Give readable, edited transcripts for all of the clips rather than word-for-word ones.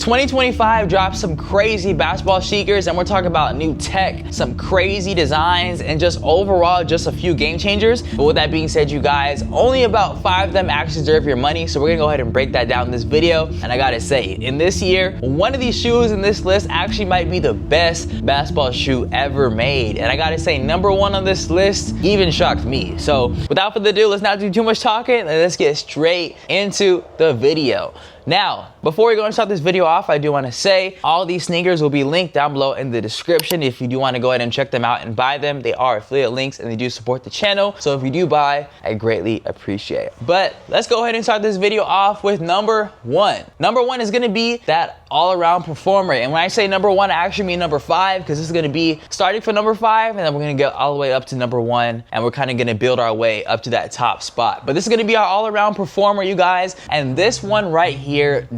2025 dropped some crazy basketball sneakers, and we're talking about new tech, some crazy designs, and just overall just a few game changers. But with that being said, you guys, only about 5 of them actually deserve your money, so we're gonna go ahead and break that down in this video. And I gotta say, in this year, one of these shoes in this list actually might be the best basketball shoe ever made. And I gotta say, number 1 on this list even shocked me. So without further ado, let's not do too much talking, and let's get straight into the video. Now, before we go and start this video off, I do want to say all these sneakers will be linked down below in the description if you do want to go ahead and check them out and buy them. They are affiliate links and they do support the channel. So if you do buy, I greatly appreciate it. But let's go ahead and start this video off with number 1. Number 1 is going to be that all-around performer. And when I say number 1, I actually mean number 5, because this is going to be starting from number 5 and then we're going to get all the way up to number 1, and we're kind of going to build our way up to that top spot. But this is going to be our all-around performer, you guys. And this one right here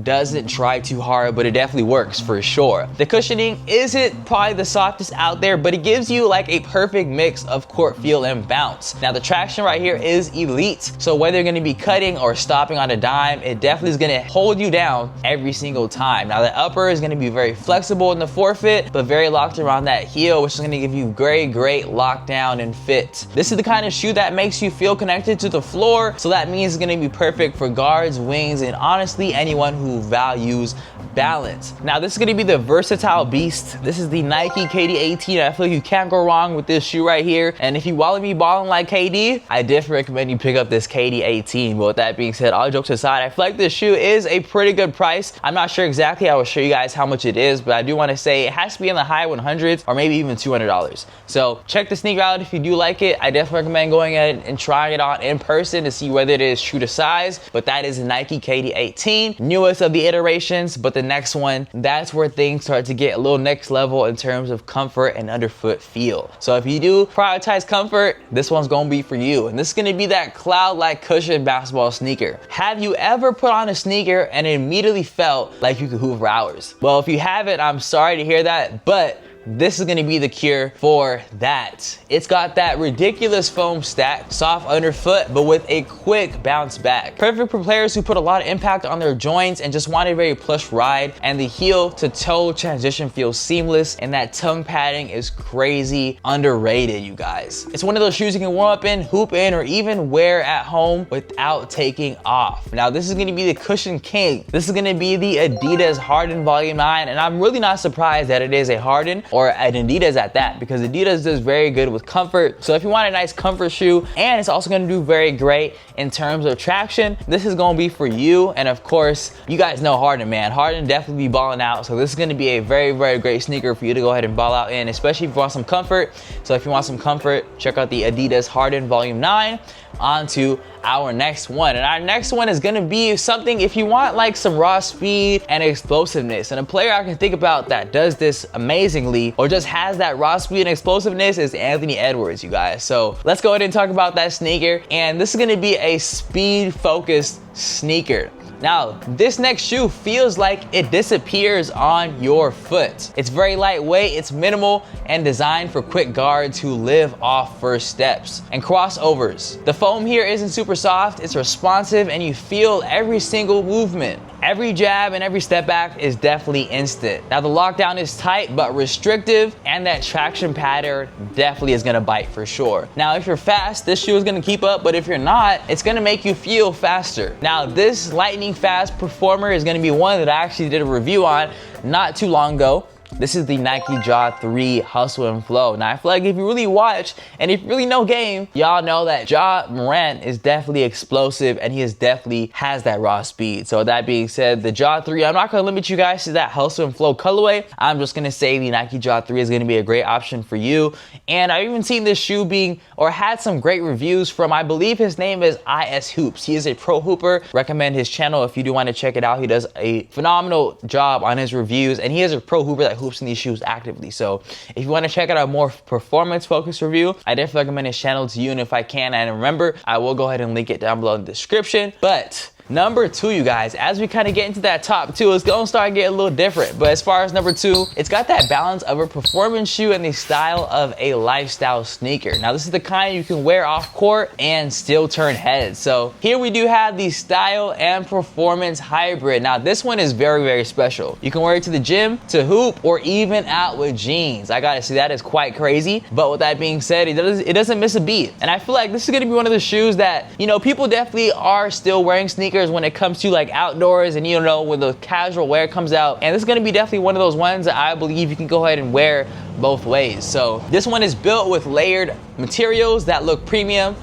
doesn't try too hard, but it definitely works for sure. The cushioning isn't probably the softest out there, but it gives you like a perfect mix of court feel and bounce. Now the traction right here is elite, so whether you're going to be cutting or stopping on a dime, it definitely is going to hold you down every single time. Now the upper is going to be very flexible in the forefoot, but very locked around that heel, which is going to give you great lockdown and fit. This is the kind of shoe that makes you feel connected to the floor, so that means it's going to be perfect for guards, wings, and honestly anyone who values balance. Now this is going to be the versatile beast. This is the Nike KD18. I feel like you can't go wrong with this shoe right here. And if you want to be balling like KD, I definitely recommend you pick up this KD18. But with that being said, all jokes aside, I feel like this shoe is a pretty good price. I'm not sure exactly. I will show you guys how much it is, but I do want to say it has to be in the high 100s or maybe even $200. So check the sneaker out if you do like it. I definitely recommend going ahead and trying it on in person to see whether it is true to size. But that is a Nike KD18, newest of the iterations. But the next one, that's where things start to get a little next level in terms of comfort and underfoot feel. So if you do prioritize comfort, this one's gonna be for you. And this is gonna be that cloud-like cushion basketball sneaker. Have you ever put on a sneaker and it immediately felt like you could hoop for hours? Well, if you haven't, I'm sorry to hear that, but this is gonna be the cure for that. It's got that ridiculous foam stack, soft underfoot, but with a quick bounce back. Perfect for players who put a lot of impact on their joints and just want a very plush ride. And the heel to toe transition feels seamless, and that tongue padding is crazy underrated, you guys. It's one of those shoes you can warm up in, hoop in, or even wear at home without taking off. Now this is gonna be the cushion king. This is gonna be the Adidas Harden Volume 9, and I'm really not surprised that it is a Harden or an Adidas at that, because Adidas does very good with comfort. So if you want a nice comfort shoe, and it's also gonna do very great in terms of traction, this is gonna be for you. And of course, you guys know Harden, man. Harden definitely be balling out. So this is gonna be a very great sneaker for you to go ahead and ball out in, especially if you want some comfort. So if you want some comfort, check out the Adidas Harden Volume 9. On to our next one. And our next one is gonna be something if you want like some raw speed and explosiveness. And a player I can think about that does this amazingly or just has that raw speed and explosiveness is Anthony Edwards, you guys. So let's go ahead and talk about that sneaker. And this is gonna be a speed focused sneaker. Now, this next shoe feels like it disappears on your foot. It's very lightweight, it's minimal, and designed for quick guards who live off first steps and crossovers. The foam here isn't super soft, it's responsive, and you feel every single movement. Every jab and every step back is definitely instant. Now the lockdown is tight but restrictive, and that traction pattern definitely is gonna bite for sure. Now if you're fast, this shoe is gonna keep up, but if you're not, it's gonna make you feel faster. Now this lightning fast performer is gonna be one that I actually did a review on not too long ago. This is the Nike Jaw 3 Hustle and Flow. Now I feel like if you really watch and if you really know game, y'all know that Ja Morant is definitely explosive and he definitely has that raw speed. So with that being said, the Jaw 3, I'm not gonna limit you guys to that Hustle and Flow colorway. I'm just gonna say the Nike Jaw 3 is gonna be a great option for you. And I've even seen this shoe being or had some great reviews from, I believe his name is IS Hoops. He is a pro hooper. Recommend his channel if you do want to check it out. He does a phenomenal job on his reviews, and he is a pro hooper that hoops in these shoes actively. So if you want to check out a more performance focused review, I definitely recommend his channel to you. And if I can, and remember, I will go ahead and link it down below in the description. But Number 2, you guys, as we kind of get into that top 2, it's gonna start getting a little different. But as far as number 2, it's got that balance of a performance shoe and the style of a lifestyle sneaker. Now, this is the kind you can wear off court and still turn heads. So here we do have the style and performance hybrid. Now, this one is very, very special. You can wear it to the gym, to hoop, or even out with jeans. I gotta say, that is quite crazy. But with that being said, it doesn't miss a beat. And I feel like this is gonna be one of the shoes that, you know, people definitely are still wearing sneakers when it comes to like outdoors and, you know, when the casual wear comes out. And this is going to be definitely one of those ones that I believe you can go ahead and wear both ways. So this one is built with layered materials that look premium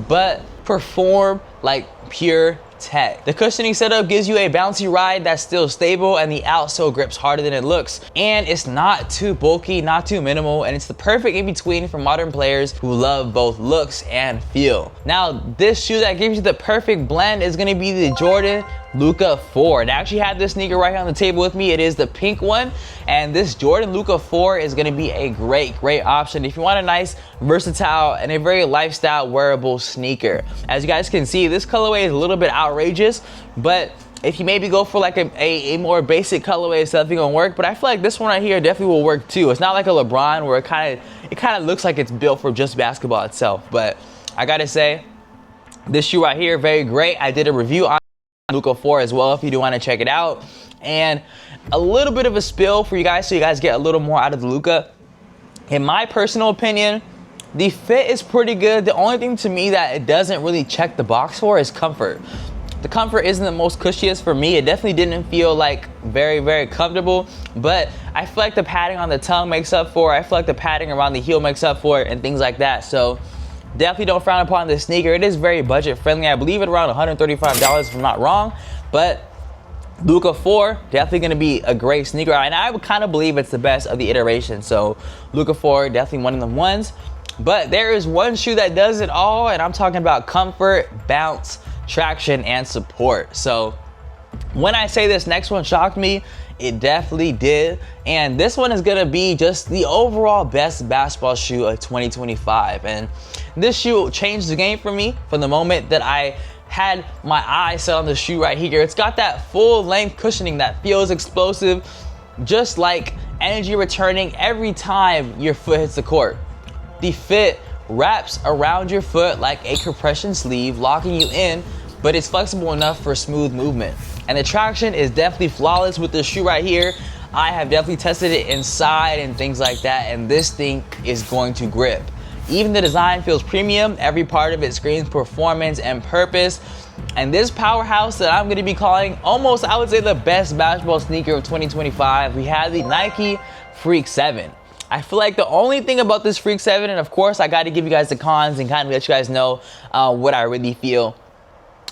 but perform like pure tech. The cushioning setup gives you a bouncy ride that's still stable, and the outsole grips harder than it looks. And it's not too bulky, not too minimal, and it's the perfect in between for modern players who love both looks and feel. Now, this shoe that gives you the perfect blend is gonna be the Jordan Luka 4. And I actually have this sneaker right here on the table with me. It is the pink one, and this Jordan Luka 4 is gonna be a great option if you want a nice, versatile, and a very lifestyle wearable sneaker. As you guys can see, this colorway is a little bit outrageous, but if you maybe go for like a more basic colorway, it's definitely gonna work. But I feel like this one right here definitely will work too. It's not like a LeBron where it kind of looks like it's built for just basketball itself. But I gotta say, this shoe right here, very great. I did a review on Luka 4 as well if you do want to check it out. And a little bit of a spill for you guys so you guys get a little more out of the Luka. In my personal opinion, the fit is pretty good. The only thing to me that it doesn't really check the box for is comfort. The comfort isn't the most cushiest for me. It definitely didn't feel like very comfortable, but I feel like the padding on the tongue makes up for it. I feel like the padding around the heel makes up for it and things like that. So definitely don't frown upon this sneaker. It is very budget friendly. I believe it around $135 if I'm not wrong, but Luka 4 definitely going to be a great sneaker, and I would kind of believe it's the best of the iteration. So Luka 4 definitely one of the ones. But there is one shoe that does it all, and I'm talking about comfort, bounce, traction, and support. So when I say this next one shocked me, it definitely did. And this one is gonna be just the overall best basketball shoe of 2025. And this shoe changed the game for me from the moment that I had my eye set on the shoe right here. It's got that full length cushioning that feels explosive, just like energy returning every time your foot hits the court. The fit wraps around your foot like a compression sleeve, locking you in, but it's flexible enough for smooth movement. And the traction is definitely flawless with this shoe right here. I have definitely tested it inside and things like that, and this thing is going to grip. Even the design feels premium. Every part of it screams performance and purpose. And this powerhouse that I'm gonna be calling almost, I would say, the best basketball sneaker of 2025, we have the Nike Freak 7. I feel like the only thing about this Freak 7, and of course I got to give you guys the cons and kind of let you guys know what I really feel.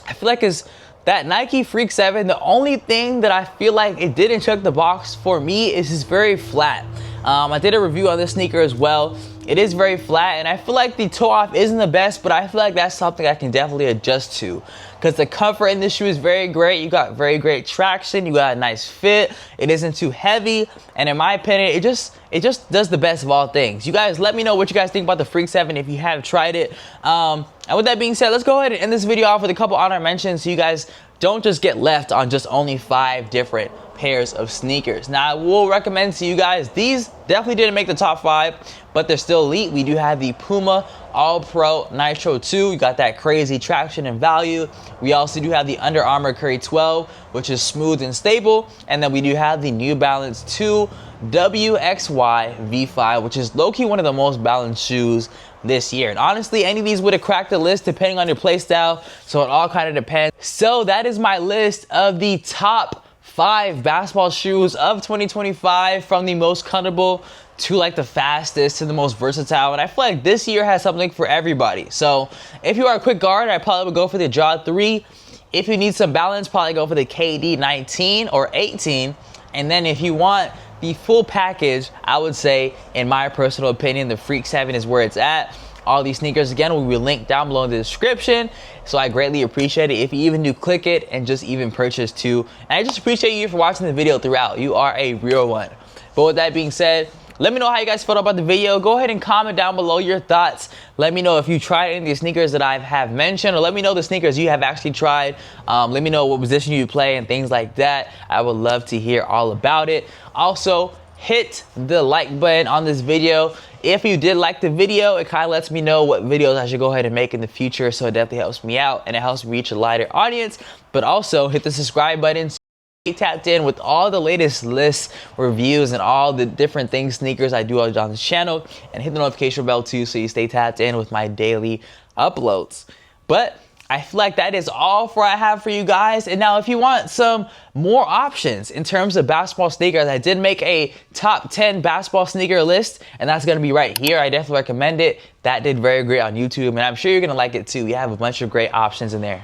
I feel like is that Nike Freak 7, the only thing that I feel like it didn't check the box for me is it's very flat. I did a review on this sneaker as well. It is very flat, and I feel like the toe off isn't the best, but I feel like that's something I can definitely adjust to, because the comfort in this shoe is very great. You got very great traction, you got a nice fit, it isn't too heavy, and in my opinion, it just does the best of all things. You guys let me know what you guys think about the Freak 7 if you have tried it. And with that being said, let's go ahead and end this video off with a couple honor mentions so you guys don't just get left on just only 5 different pairs of sneakers. Now, I will recommend to you guys, these definitely didn't make the top 5, but they're still elite. We do have the Puma All Pro Nitro 2. You got that crazy traction and value. We also do have the Under Armour Curry 12, which is smooth and stable. And then we do have the New Balance 2 WXY V5, which is low-key one of the most balanced shoes this year. And honestly, any of these would have cracked the list depending on your play style, so it all kind of depends. So that is my list of the top 5 basketball shoes of 2025, from the most comfortable to like the fastest to the most versatile. And I feel like this year has something for everybody. So if you are a quick guard, I probably would go for the Jaw 3. If you need some balance, probably go for the KD 19 or 18. And then if you want the full package, I would say, in my personal opinion, the Freak 7 is where it's at. All these sneakers, again, will be linked down below in the description. So I greatly appreciate it if you even do click it and just even purchase too. And I just appreciate you for watching the video throughout. You are a real one. But with that being said, Let me know how you guys felt about the video. Go ahead and comment down below your thoughts. Let me know if you tried any of these sneakers that I have mentioned, or let me know the sneakers you have actually tried. Let me know what position you play and things like that. I would love to hear all about it. Also, hit the like button on this video. If you did like the video, it kind of lets me know what videos I should go ahead and make in the future, so it definitely helps me out and it helps me reach a wider audience. But also hit the subscribe button so you stay tapped in with all the latest lists, reviews, and all the different things, sneakers I do on this channel, and hit the notification bell too so you stay tapped in with my daily uploads. But I feel like that is all for I have for you guys. And now if you want some more options in terms of basketball sneakers, I did make a top 10 basketball sneaker list, and that's gonna be right here. I definitely recommend it. That did very great on YouTube, and I'm sure you're gonna like it too. We have a bunch of great options in there.